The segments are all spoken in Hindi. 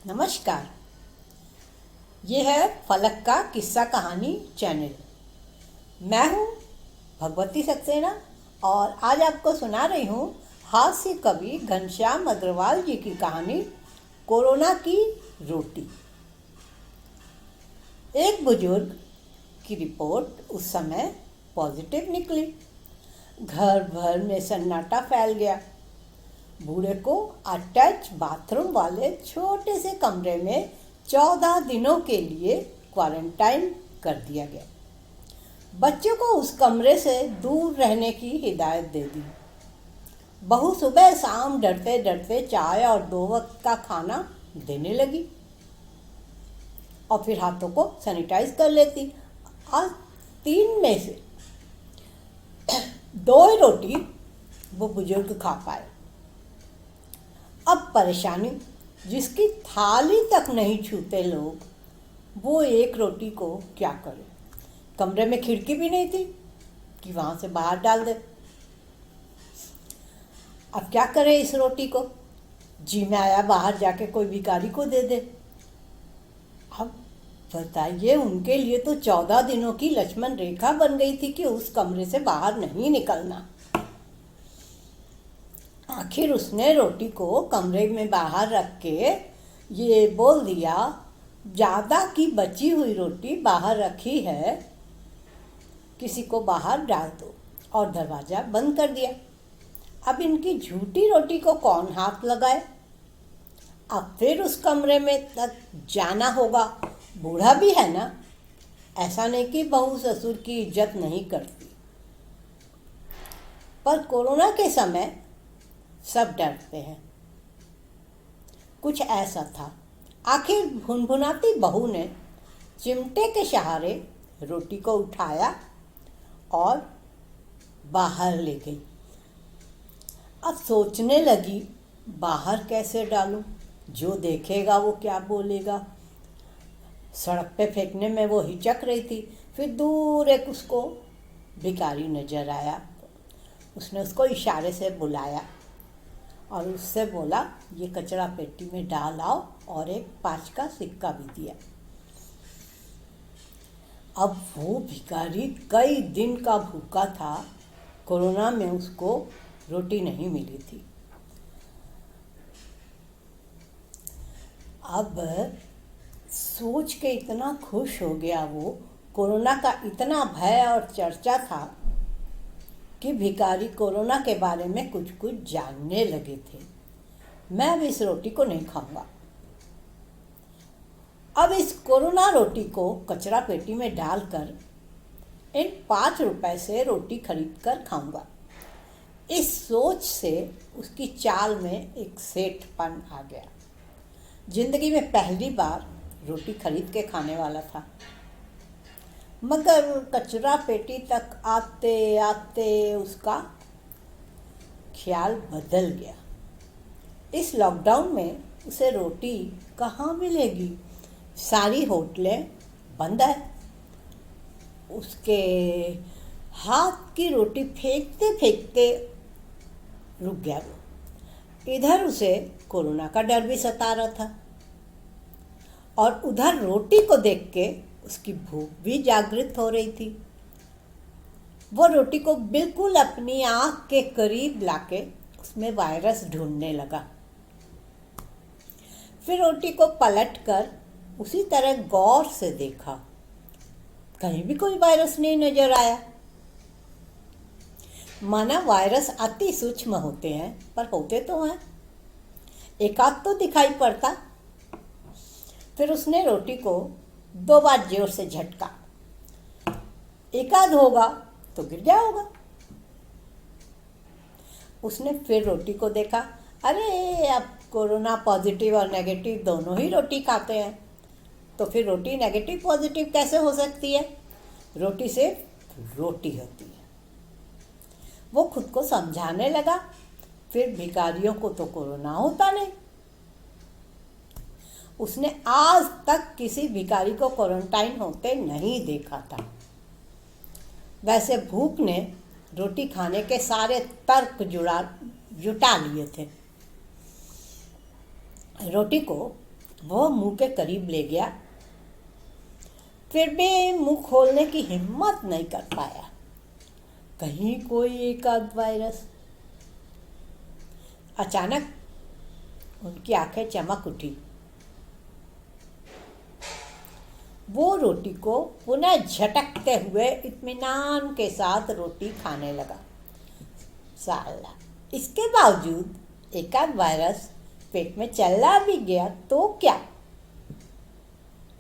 नमस्कार। ये है फलक का किस्सा कहानी चैनल। मैं हूँ भगवती सक्सेना और आज आपको सुना रही हूँ हास्य कवि घनश्याम अग्रवाल जी की कहानी कोरोना की रोटी। एक बुजुर्ग की रिपोर्ट उस समय पॉजिटिव निकली। घर भर में सन्नाटा फैल गया। बूढ़े को अटैच बाथरूम वाले छोटे से कमरे में 14 दिनों के लिए क्वारंटाइन कर दिया गया। बच्चों को उस कमरे से दूर रहने की हिदायत दे दी। बहू सुबह शाम डरते डरते चाय और 2 वक्त का खाना देने लगी और फिर हाथों को सैनिटाइज कर लेती। आज 3 में से 2 ही रोटी वो बुजुर्ग खा पाए। अब परेशानी, जिसकी थाली तक नहीं छूते लोग, वो एक रोटी को क्या करे। कमरे में खिड़की भी नहीं थी कि वहां से बाहर डाल दे। अब क्या करे इस रोटी को। जी में आया बाहर जाके कोई भिखारी को दे दे। अब बताइए, उनके लिए तो 14 दिनों की लक्ष्मण रेखा बन गई थी कि उस कमरे से बाहर नहीं निकलना। आखिर उसने रोटी को कमरे में बाहर रख के ये बोल दिया, ज़्यादा की बची हुई रोटी बाहर रखी है, किसी को बाहर डाल दो, और दरवाज़ा बंद कर दिया। अब इनकी झूठी रोटी को कौन हाथ लगाए। अब फिर उस कमरे में तक जाना होगा। बूढ़ा भी है ना, ऐसा नहीं कि बहू ससुर की इज्जत नहीं करती, पर कोरोना के समय सब डरते हैं। कुछ ऐसा था। आखिर भुनभुनाती बहू ने चिमटे के सहारे रोटी को उठाया और बाहर ले गई। अब सोचने लगी, बाहर कैसे डालूं, जो देखेगा वो क्या बोलेगा। सड़क पे फेंकने में वो हिचक रही थी। फिर दूर एक उसको भिखारी नजर आया। उसने उसको इशारे से बुलाया और उससे बोला, ये कचरा पेटी में डाल आओ, और एक 5 का सिक्का भी दिया। अब वो भिखारी कई दिन का भूखा था। कोरोना में उसको रोटी नहीं मिली थी। अब सोच के इतना खुश हो गया वो। कोरोना का इतना भय और चर्चा था कि भिखारी कोरोना के बारे में कुछ कुछ जानने लगे थे। मैं अब इस रोटी को नहीं खाऊंगा। अब इस कोरोना रोटी को कचरा पेटी में डालकर इन 5 रुपए से रोटी खरीद कर खाऊंगा। इस सोच से उसकी चाल में एक सेठपन आ गया। जिंदगी में पहली बार रोटी खरीद के खाने वाला था। मगर कचरा पेटी तक आते आते उसका ख्याल बदल गया। इस लॉकडाउन में उसे रोटी कहाँ मिलेगी। सारी होटलें बंद है। उसके हाथ की रोटी फेंकते फेंकते रुक गया वो। इधर उसे कोरोना का डर भी सता रहा था और उधर रोटी को देख के उसकी भूख भी जागृत हो रही थी। वो रोटी को बिल्कुल अपनी आंख के करीब लाके उसमें वायरस ढूंढने लगा। फिर रोटी को पलटकर उसी तरह गौर से देखा। कहीं भी कोई वायरस नहीं नजर आया। माना वायरस अति सूक्ष्म होते हैं, पर होते तो हैं। एक आध तो दिखाई पड़ता। फिर उसने रोटी को 2 बार जोर से झटका। एक आध होगा तो गिर गया होगा। उसने फिर रोटी को देखा। अरे, अब कोरोना पॉजिटिव और नेगेटिव दोनों ही रोटी खाते हैं, तो फिर रोटी नेगेटिव पॉजिटिव कैसे हो सकती है। रोटी सिर्फ रोटी होती है। वो खुद को समझाने लगा। फिर भिखारियों को तो कोरोना होता नहीं। उसने आज तक किसी भिखारी को क्वारंटाइन होते नहीं देखा था। वैसे भूख ने रोटी खाने के सारे तर्क जुटा लिए थे। रोटी को वह मुंह के करीब ले गया, फिर भी मुंह खोलने की हिम्मत नहीं कर पाया। कहीं कोई एक आध वायरस। अचानक उनकी आंखें चमक उठी। वो रोटी को पुनः झटकते हुए इत्मीनान के साथ रोटी खाने लगा। साला, इसके बावजूद एक आध वायरस पेट में चला भी गया तो क्या,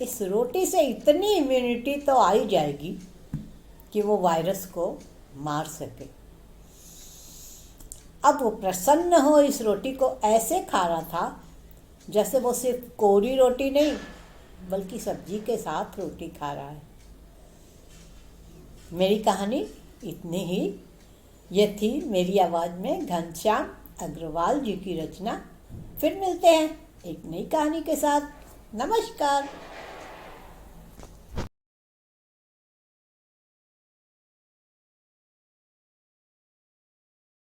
इस रोटी से इतनी इम्यूनिटी तो आ ही जाएगी कि वो वायरस को मार सके। अब वो प्रसन्न हो इस रोटी को ऐसे खा रहा था जैसे वो सिर्फ कोरी रोटी नहीं बल्कि सब्जी के साथ रोटी खा रहा है। मेरी कहानी इतनी ही। ये थी मेरी आवाज़ में घनश्याम अग्रवाल जी की रचना। फिर मिलते हैं एक नई कहानी के साथ। नमस्कार।